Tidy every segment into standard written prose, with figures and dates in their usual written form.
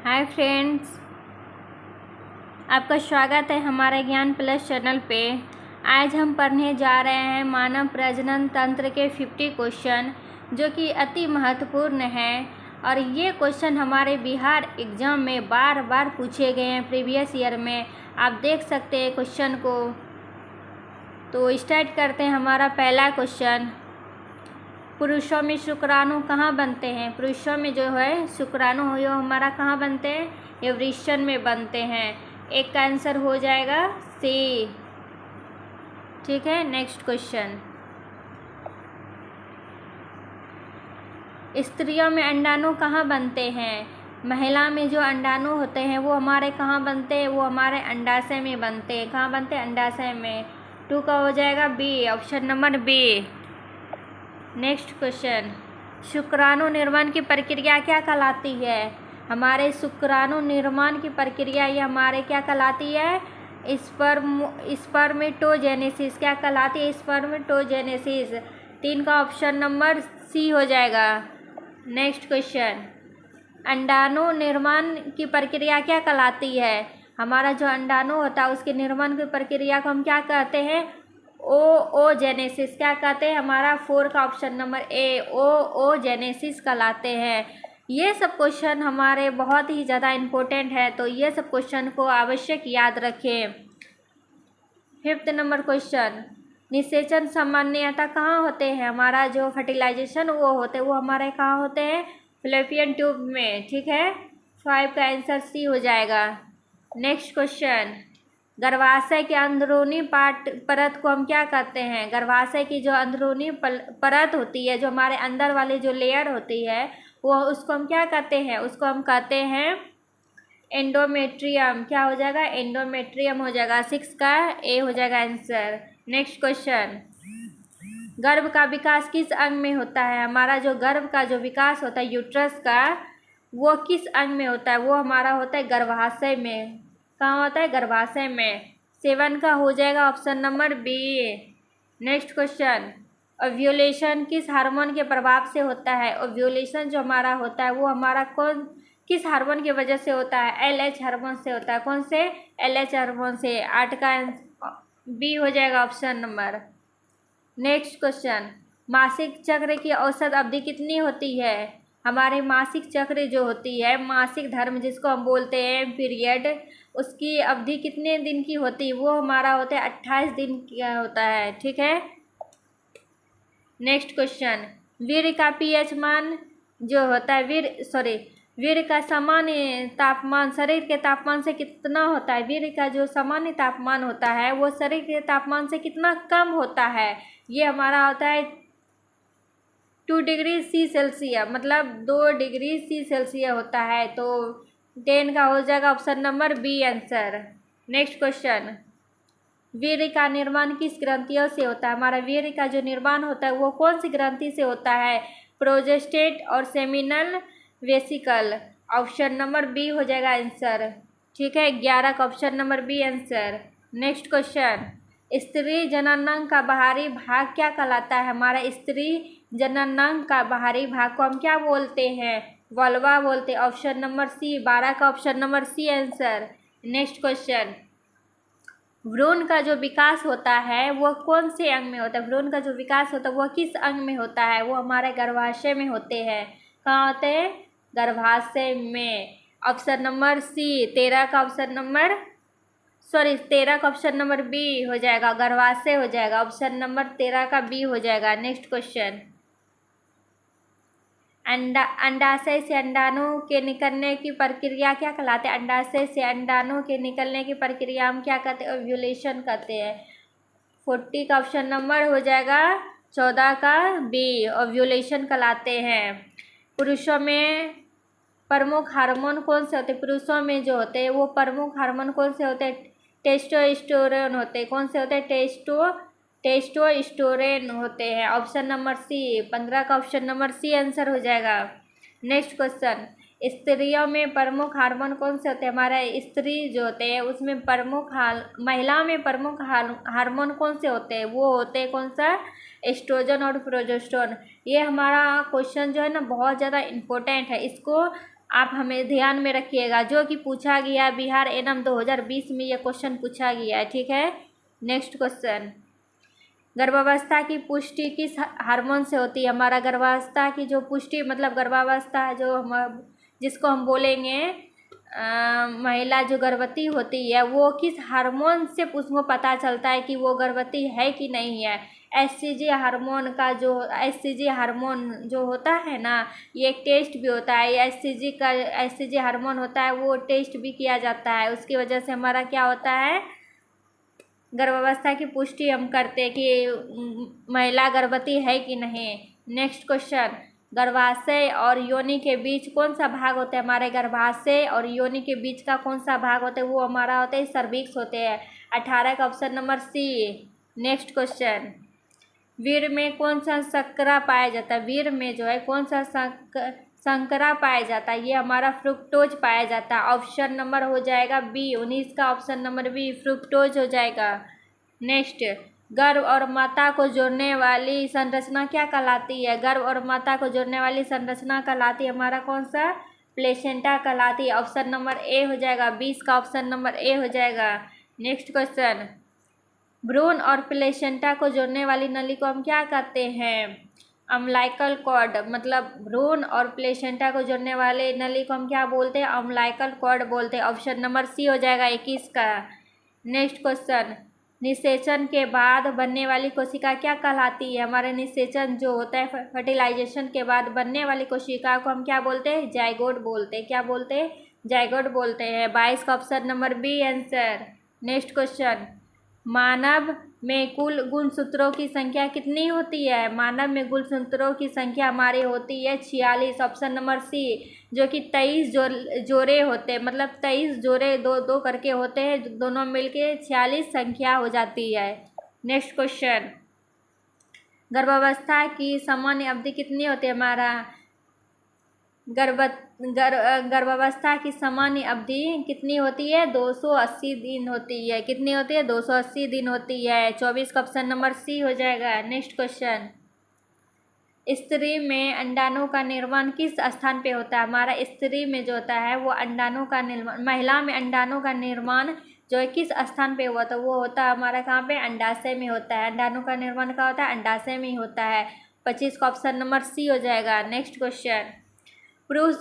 Hi friends, आपका स्वागत है हमारे ज्ञान प्लस चैनल पे। आज हम पढ़ने जा रहे हैं मानव प्रजनन तंत्र के 50 क्वेश्चन, जो कि अति महत्वपूर्ण है। और ये क्वेश्चन हमारे बिहार एग्ज़ाम में बार बार पूछे गए हैं प्रीवियस ईयर में। आप देख सकते हैं क्वेश्चन को। तो स्टार्ट करते हैं। हमारा पहला क्वेश्चन, पुरुषों में शुक्राणु कहाँ बनते हैं? पुरुषों में जो है शुक्राणु हो यो हमारा कहाँ बनते हैं? एवरिशन में बनते हैं। एक का आंसर हो जाएगा सी। ठीक है, नेक्स्ट क्वेश्चन, स्त्रियों में अंडाणु कहाँ बनते हैं? महिला में जो अंडाणु होते हैं वो हमारे कहाँ बनते हैं? वो हमारे अंडाशय में बनते हैं। कहाँ बनते हैं? अंडाशय में। 2 का हो जाएगा B, option number B. Next question, शुक्राणु निर्माण की प्रक्रिया क्या कहलाती है? हमारे शुक्राणु निर्माण की प्रक्रिया ये हमारे क्या कहलाती है? स्पर्मेटोजेनेसिस। क्या कहलाती है? स्पर्मेटोजेनेसिस। 3 का ऑप्शन नंबर सी हो जाएगा। नेक्स्ट क्वेश्चन, अंडाणु निर्माण की प्रक्रिया क्या कहलाती है? हमारा जो अंडाणु होता है उसके निर्माण की प्रक्रिया को हम क्या कहते हैं? ओजेनेसिस। क्या कहते हैं? हमारा 4 का ऑप्शन नंबर ए, ओजेनेसिस कहलाते हैं। ये सब क्वेश्चन हमारे बहुत ही ज़्यादा इम्पोर्टेंट है, तो ये सब क्वेश्चन को आवश्यक याद रखें। 5th नंबर क्वेश्चन, निषेचन सामान्यतः कहाँ होते हैं? हमारा जो फर्टिलाइजेशन वो होते हैं वो हमारे कहाँ होते हैं? फ्लैपियन ट्यूब में। ठीक है, 5 का आंसर सी हो जाएगा। नेक्स्ट क्वेश्चन, गर्भाशय के अंदरूनी परत को हम क्या कहते हैं? गर्भाशय की जो अंदरूनी परत होती है, जो हमारे अंदर वाली जो लेयर होती है, वो उसको हम क्या कहते हैं? उसको हम कहते हैं एंडोमेट्रियम। क्या हो जाएगा? एंडोमेट्रियम हो जाएगा। 6 का ए हो जाएगा आंसर। नेक्स्ट क्वेश्चन, गर्भ का विकास किस अंग में होता है? हमारा जो गर्भ का जो विकास होता है यूट्रस का, वो किस अंग में होता है? वो हमारा होता है गर्भाशय में। कहाँ होता है? गर्भाशय में। 7 का हो जाएगा option number B. Next question, ovulation किस हार्मोन के प्रभाव से होता है? ओव्यूलेशन जो हमारा होता है वो हमारा किस हार्मोन की वजह से होता है? LH हार्मोन से होता है। कौन से? LH हार्मोन से। 8 का बी हो जाएगा ऑप्शन नंबर। नेक्स्ट क्वेश्चन, मासिक चक्र की औसत अवधि कितनी होती है? हमारे मासिक चक्र जो होती है, मासिक धर्म जिसको हम बोलते हैं पीरियड, उसकी अवधि कितने दिन की होती है? वो हमारा होता है 28 दिन का होता है। ठीक है, नेक्स्ट क्वेश्चन, वीर्य का pH मान जो होता है वीर्य का सामान्य तापमान शरीर के तापमान से कितना होता है? वीर्य का जो सामान्य तापमान होता है वो शरीर के तापमान से कितना कम होता है? ये हमारा होता है 2 डिग्री सी सेल्सियस, मतलब 2 डिग्री सी सेल्सियस होता है। तो 10 का हो जाएगा option number B answer. Next question, वीर्य का निर्माण किस ग्रंथियों से होता है? हमारा वीर्य का जो निर्माण होता है वो कौन सी ग्रंथि से होता है? प्रोजेस्टेट और seminal vesicle. Option number B हो जाएगा आंसर। ठीक है, 11 का option number B answer. Next question, स्त्री जननांग का बाहरी भाग क्या कहलाता है? हमारा स्त्री जननांग का बाहरी भाग को हम क्या बोलते हैं? वल्वा बोलते हैं। ऑप्शन नंबर सी, 12 का option number C answer. Next question, भ्रूण का जो विकास होता है वो कौन से अंग में होता है? भ्रूण का जो विकास होता है वो किस अंग में होता है? वो हमारे गर्भाशय में होते हैं। कहाँ होते हैं? गर्भाशय में। ऑप्शन नंबर सी, 13 का ऑप्शन नंबर बी हो जाएगा, गर्भाशय हो जाएगा। ऑप्शन नंबर 13 का बी हो जाएगा। नेक्स्ट क्वेश्चन, अंडाशय से अंडाणु के निकलने की प्रक्रिया क्या कहलाते हैं? अंडाशय से अंडाणु के निकलने की प्रक्रिया हम क्या कहते हैं? ओव्यूलेशन कहते हैं। 40 का ऑप्शन नंबर हो जाएगा 14 का बी, ओव्यूलेशन कहलाते हैं। पुरुषों में प्रमुख हार्मोन कौन से होते हैं? पुरुषों में जो होते हैं वो प्रमुख हार्मोन कौन से होते हैं? टेस्टोस्टेरोन होते हैं। कौन से होते हैं? टेस्टोस्टेरोन होते हैं। ऑप्शन नंबर सी, 15 का ऑप्शन नंबर सी आंसर हो जाएगा। नेक्स्ट क्वेश्चन, स्त्रियों में प्रमुख हार्मोन कौन से होते हैं? हमारा स्त्री जो होते हैं उसमें महिला में प्रमुख हार्मोन कौन से होते हैं? वो होते हैं कौन सा? एस्ट्रोजन और प्रोजेस्टेरोन। ये हमारा क्वेश्चन जो है ना बहुत ज़्यादा इम्पोर्टेंट है, इसको आप हमें ध्यान में रखिएगा, जो कि पूछा गया बिहार एनम 2020 में ये क्वेश्चन पूछा गया है। ठीक है, नेक्स्ट क्वेश्चन, गर्भावस्था की पुष्टि किस हार्मोन से होती है? हमारा गर्भावस्था की जो पुष्टि मतलब गर्भावस्था जो हम जिसको हम बोलेंगे महिला जो गर्भवती होती है वो किस हार्मोन से उसको पता चलता है कि वो गर्भवती है कि नहीं है? एचसीजी हार्मोन का जो एचसीजी हार्मोन जो होता है ना, ये एक टेस्ट भी होता है। एचसीजी हार्मोन होता है, वो टेस्ट भी किया जाता है। उसकी वजह से हमारा क्या होता है, गर्भावस्था की पुष्टि हम करते हैं कि महिला गर्भवती है कि नहीं। नेक्स्ट क्वेश्चन, गर्भाशय और योनि के बीच कौन सा भाग होता है? हमारे गर्भाशय और योनि के बीच का कौन सा भाग होता है? वो हमारा होता है सर्विक्स होते हैं। 18 का option number C. Next question, वीर्य में कौन सा शर्करा पाया जाता है? वीर्य में जो है कौन सा शर्करा पाया जाता है? ये हमारा फ्रुक्टोज पाया जाता है। ऑप्शन नंबर हो जाएगा बी। 19 का ऑप्शन नंबर बी फ्रुक्टोज हो जाएगा। नेक्स्ट, गर्भ और माता को जोड़ने वाली संरचना क्या कहलाती है? गर्भ और माता को जोड़ने वाली संरचना कहलाती है हमारा कौन सा? प्लेसेंटा कहलाती है। ऑप्शन नंबर ए हो जाएगा। 20 का ऑप्शन नंबर ए हो जाएगा। नेक्स्ट क्वेश्चन, भ्रूण और प्लेसेंटा को जोड़ने वाली नली को हम क्या कहते हैं? Umbilical cord. मतलब भ्रूण और प्लेसेंटा को जोड़ने वाले नली को हम क्या बोलते हैं? अम्लाइकल कॉर्ड बोलते हैं। ऑप्शन नंबर सी हो जाएगा 21 का। नेक्स्ट क्वेश्चन, निषेचन के बाद बनने वाली कोशिका क्या कहलाती है? हमारे निषेचन जो होता है फर्टिलाइजेशन के बाद बनने वाली कोशिका को हम क्या बोलते हैं? जाइगोट बोलते हैं। क्या बोलते हैं? जाइगोट बोलते हैं। 22 का option number B answer. Next question, मानव में कुल गुणसूत्रों की संख्या कितनी होती है? मानव में गुणसूत्रों की संख्या हमारी होती है 46। ऑप्शन नंबर सी, जो कि 23 जोड़े होते हैं। मतलब 23 जोड़े दो दो करके होते हैं, दोनों मिलके 46 संख्या हो जाती है। नेक्स्ट क्वेश्चन, गर्भावस्था की सामान्य अवधि कितनी होती है? हमारा गर्भावस्था की सामान्य अवधि कितनी होती है? 280 दिन होती है। कितनी होती है? 280 दिन होती है। 24 का ऑप्शन नंबर सी हो जाएगा। नेक्स्ट क्वेश्चन, स्त्री में अंडाणु का निर्माण किस स्थान पे होता है? हमारा स्त्री में जो होता है वो अंडाणु का निर्माण, महिला में अंडाणु का निर्माण जो है किस स्थान पे हुआ था? वो होता है हमारा कहाँ पे? अंडाशय में होता है। अंडाणु का निर्माण कहाँ होता है? अंडाशय में ही होता है। 25 का ऑप्शन नंबर सी हो जाएगा। नेक्स्ट क्वेश्चन, पुरुष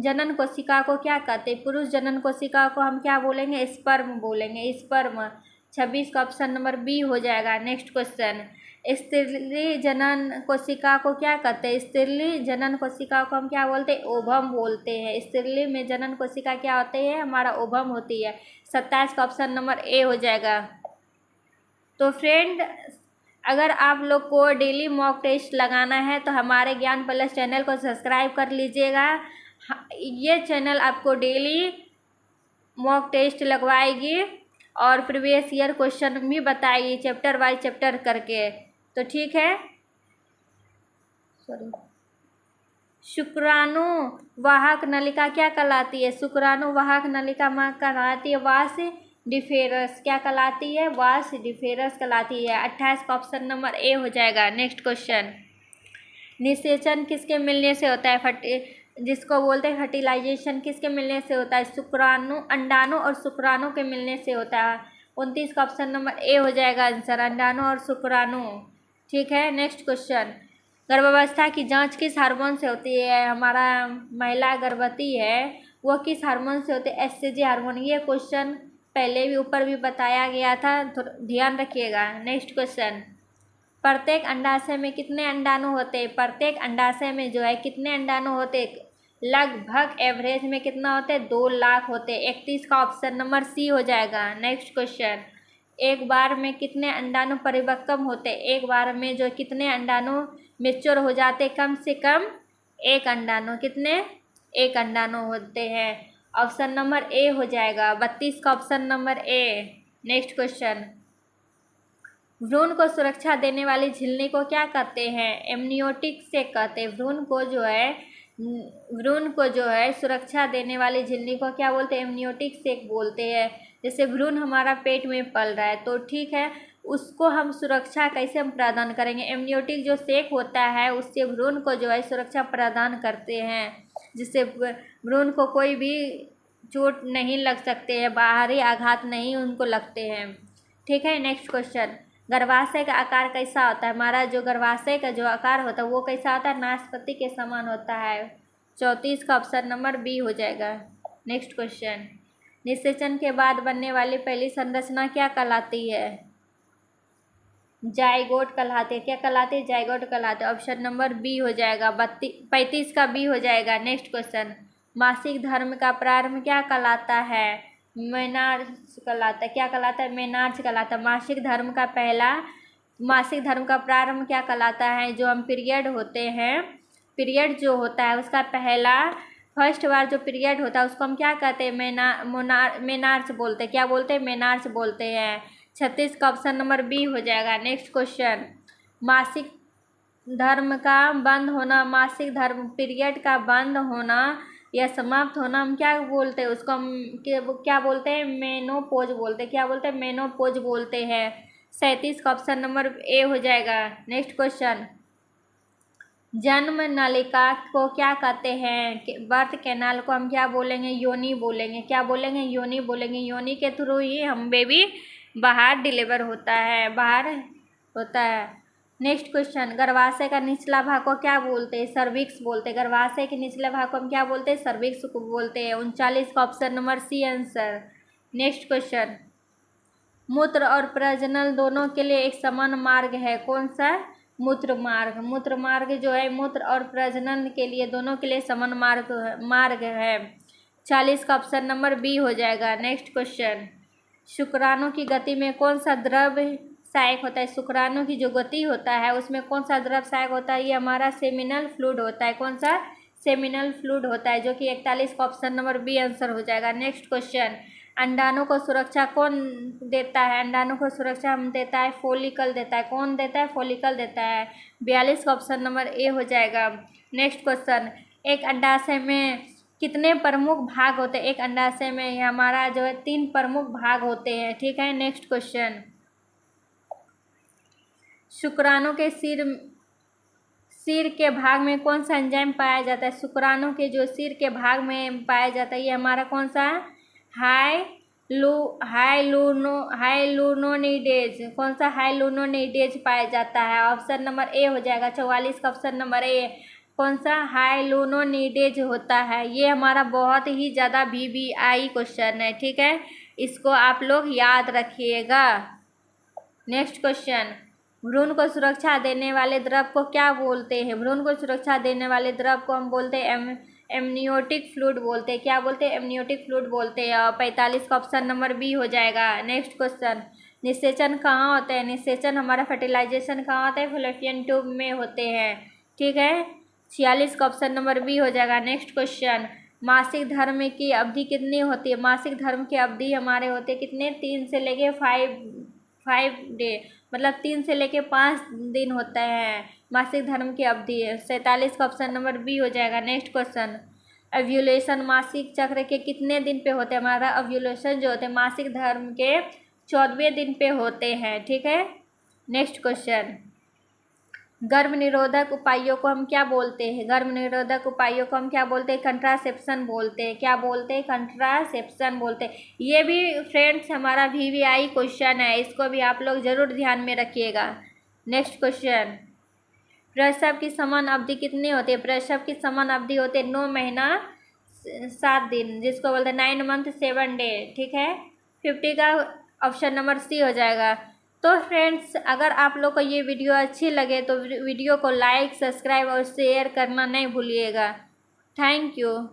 जनन कोशिका को क्या कहते हैं? पुरुष जनन कोशिका को हम क्या बोलेंगे? स्पर्म बोलेंगे। स्पर्म। 26 का ऑप्शन नंबर बी हो जाएगा। नेक्स्ट क्वेश्चन, स्त्री जनन कोशिका को क्या कहते हैं? स्त्री जनन कोशिका को हम क्या बोलते हैं? ओवम बोलते हैं। स्त्री में जनन कोशिका क्या होते हैं? हमारा ओवम होती है। 27 का ऑप्शन नंबर ए हो जाएगा। तो फ्रेंड, अगर आप लोग को डेली मॉक टेस्ट लगाना है तो हमारे ज्ञान प्लस चैनल को सब्सक्राइब कर लीजिएगा। ये चैनल आपको डेली मॉक टेस्ट लगवाएगी और प्रीवियस ईयर क्वेश्चन भी बताएगी चैप्टर वाइज चैप्टर करके। तो ठीक है, शुक्राणु वाहक नलिका क्या कहलाती है? शुक्राणु वाहक नलिका कहलाती है वास डिफेरस। क्या कहलाती है? वास डिफेरस कहलाती है। 28 का ऑप्शन नंबर ए हो जाएगा। नेक्स्ट क्वेश्चन, निषेचन किसके मिलने से होता है? जिसको बोलते हैं फर्टिलाइजेशन किसके मिलने से होता है? शुक्राणु, अंडाणु और शुक्राणु के मिलने से होता है। 29 का ऑप्शन नंबर ए हो जाएगा आंसर, अंडाणु और शुक्राणु। ठीक है, नेक्स्ट क्वेश्चन, गर्भावस्था की जांच किस हार्मोन से होती है? हमारा महिला गर्भवती है वो किस हार्मोन से होती है? HCG hormone. ये क्वेश्चन पहले भी ऊपर भी बताया गया था, तो ध्यान रखिएगा। नेक्स्ट क्वेश्चन, प्रत्येक अंडाशय में कितने अंडाणु होते हैं? प्रत्येक अंडाशय में जो है कितने अंडाणु होते हैं? लगभग एवरेज में कितना होते हैं? 2 लाख होते हैं। 31 का ऑप्शन नंबर सी हो जाएगा। नेक्स्ट क्वेश्चन, एक बार में कितने अंडाणु परिपक्व होते हैं? एक बार में जो कितने अंडाणु मेच्योर हो जाते? कम से कम एक अंडाणु। कितने? एक अंडाणु होते हैं। ऑप्शन नंबर ए हो जाएगा। 32 का option number A. Next question, भ्रूण को सुरक्षा देने वाली झिल्ली को क्या कहते हैं? एमनियोटिक सेक कहते हैं। भ्रूण को जो है सुरक्षा देने वाली झिल्ली को क्या बोलते हैं? एमनियोटिक सेक बोलते हैं। जैसे भ्रूण हमारा पेट में पल रहा है तो ठीक है, उसको हम सुरक्षा कैसे हम प्रदान करेंगे? एमनियोटिक जो सेक होता है उससे भ्रूण को जो है सुरक्षा प्रदान करते हैं। जिससे भ्रूण को कोई भी चोट नहीं लग सकते हैं, बाहरी आघात नहीं उनको लगते हैं। ठीक है, नेक्स्ट क्वेश्चन, गर्भाशय का आकार कैसा होता है? हमारा जो गर्भाशय का जो आकार होता है वो कैसा होता है? नाशपाती के समान होता है। 34 का ऑप्शन नंबर बी हो जाएगा। नेक्स्ट क्वेश्चन, निषेचन के बाद बनने वाली पहली संरचना क्या कहलाती है? जाइगोट कहलाते हैं। क्या कहलाते हैं? जाइगोट कहलाते हैं। ऑप्शन नंबर बी हो जाएगा। 35 का बी हो जाएगा। नेक्स्ट क्वेश्चन, मासिक धर्म का प्रारंभ क्या कहलाता है? मेनार्च कहलाता है। क्या कहलाता है? मेनार्च कहलाता है। मासिक धर्म का प्रारंभ क्या कहलाता है? जो हम पीरियड होते हैं, पीरियड जो होता है उसका फर्स्ट बार जो पीरियड होता है उसको हम क्या कहते हैं? मेनार्च बोलते हैं। क्या बोलते हैं? मेनार्च बोलते हैं। 36 का ऑप्शन नंबर बी हो जाएगा। नेक्स्ट क्वेश्चन, मासिक धर्म का बंद होना, मासिक धर्म पीरियड का बंद होना या समाप्त होना हम क्या बोलते हैं? उसको हम क्या बोलते हैं? मेनोपोज बोलते हैं। क्या बोलते हैं? मेनोपोज बोलते हैं। 37 का ऑप्शन नंबर ए हो जाएगा। नेक्स्ट क्वेश्चन, जन्म नलिका को क्या कहते हैं? बर्थ कैनाल को हम क्या बोलेंगे? योनि बोलेंगे। क्या बोलेंगे? योनि बोलेंगे। योनि के थ्रू ही हम बेबी बाहर डिलीवर होता है। नेक्स्ट क्वेश्चन, गर्भाशय का निचला भाग को क्या बोलते हैं? सर्विक्स बोलते हैं। गर्भाशय के निचले भाग को हम क्या बोलते हैं? सर्विक्स को बोलते हैं। 39 का option number C answer. Next question, मूत्र और प्रजनन दोनों के लिए एक समान मार्ग है, कौन सा? मूत्र मार्ग जो है मूत्र और प्रजनन के लिए दोनों के लिए समान मार्ग है। 40 का ऑप्शन नंबर बी हो जाएगा। नेक्स्ट क्वेश्चन, शुक्राणु की गति में कौन सा द्रव सहायक होता है? शुक्राणु की जो गति होता है उसमें कौन सा द्रव सहायक होता है? ये हमारा सेमिनल फ्लूइड होता है। कौन सा? सेमिनल फ्लूइड होता है, जो कि 41 का ऑप्शन नंबर बी आंसर हो जाएगा। नेक्स्ट क्वेश्चन, अंडाणु को सुरक्षा कौन देता है? अंडाणु को सुरक्षा हम देता है फॉलिकल देता है। कौन देता है? फॉलिकल देता है। 42 का ऑप्शन नंबर ए हो जाएगा। नेक्स्ट क्वेश्चन, एक अंडाशय में कितने प्रमुख भाग होते हैं? एक अंडाशय में हमारा जो है 3 प्रमुख भाग होते हैं। ठीक है, नेक्स्ट क्वेश्चन, शुक्राणु के सिर के भाग में कौन सा एंजाइम पाया जाता है? शुक्राणु के जो सिर के भाग में पाया जाता है ये हमारा कौन सा? हाइलुरोनिडेज। कौन सा? हाइलुरोनिडेज पाया जाता है। ऑप्शन नंबर ए हो जाएगा। 44 का ऑप्शन नंबर ए। कौन सा? हाइलुरोनिडेज होता है। ये हमारा बहुत ही ज़्यादा VVI क्वेश्चन है। ठीक है, इसको आप लोग याद रखिएगा। नेक्स्ट क्वेश्चन, भ्रूण को सुरक्षा देने वाले द्रव को क्या बोलते हैं? भ्रूण को सुरक्षा देने वाले द्रव को हम बोलते हैं एमनियोटिक फ्लूइड बोलते हैं। क्या बोलते हैं? एमनियोटिक फ्लूइड बोलते हैं। 45 का ऑप्शन नंबर बी हो जाएगा। नेक्स्ट क्वेश्चन, निषेचन कहाँ होते हैं? निषेचन हमारा फर्टिलाइजेशन कहाँ होता है? फैलोपियन ट्यूब में होते हैं। ठीक है, 46 का ऑप्शन नंबर बी हो जाएगा। नेक्स्ट क्वेश्चन, मासिक धर्म की अवधि कितनी होती है? मासिक धर्म की अवधि हमारे होते कितने? 3 से लेके 5 डे, मतलब 3 से लेके 5 दिन होता है मासिक धर्म की अवधि। 47 का ऑप्शन नंबर बी हो जाएगा। नेक्स्ट क्वेश्चन, ओव्यूलेशन मासिक चक्र के कितने दिन पे होते हैं? हमारा ओव्यूलेशन जो होते हैं मासिक धर्म के 14वें दिन पे होते हैं। ठीक है, नेक्स्ट क्वेश्चन, गर्भ निरोधक उपायों को हम क्या बोलते हैं? गर्भ निरोधक उपायों को हम क्या बोलते हैं? कंट्रासेप्शन बोलते हैं। क्या बोलते हैं? कंट्रासेप्शन बोलते हैं। ये भी फ्रेंड्स हमारा VVI क्वेश्चन है, इसको भी आप लोग जरूर ध्यान में रखिएगा। नेक्स्ट क्वेश्चन, प्रसव की समान अवधि कितनी होती है? प्रसव की समान अवधि होती है 9 महीना 7 दिन, जिसको बोलते हैं 9 मंथ 7 डे। ठीक है, 50 का ऑप्शन नंबर सी हो जाएगा। तो फ्रेंड्स, अगर आप लोग को ये वीडियो अच्छी लगे तो वीडियो को लाइक, सब्सक्राइब और शेयर करना नहीं भूलिएगा। Thank you.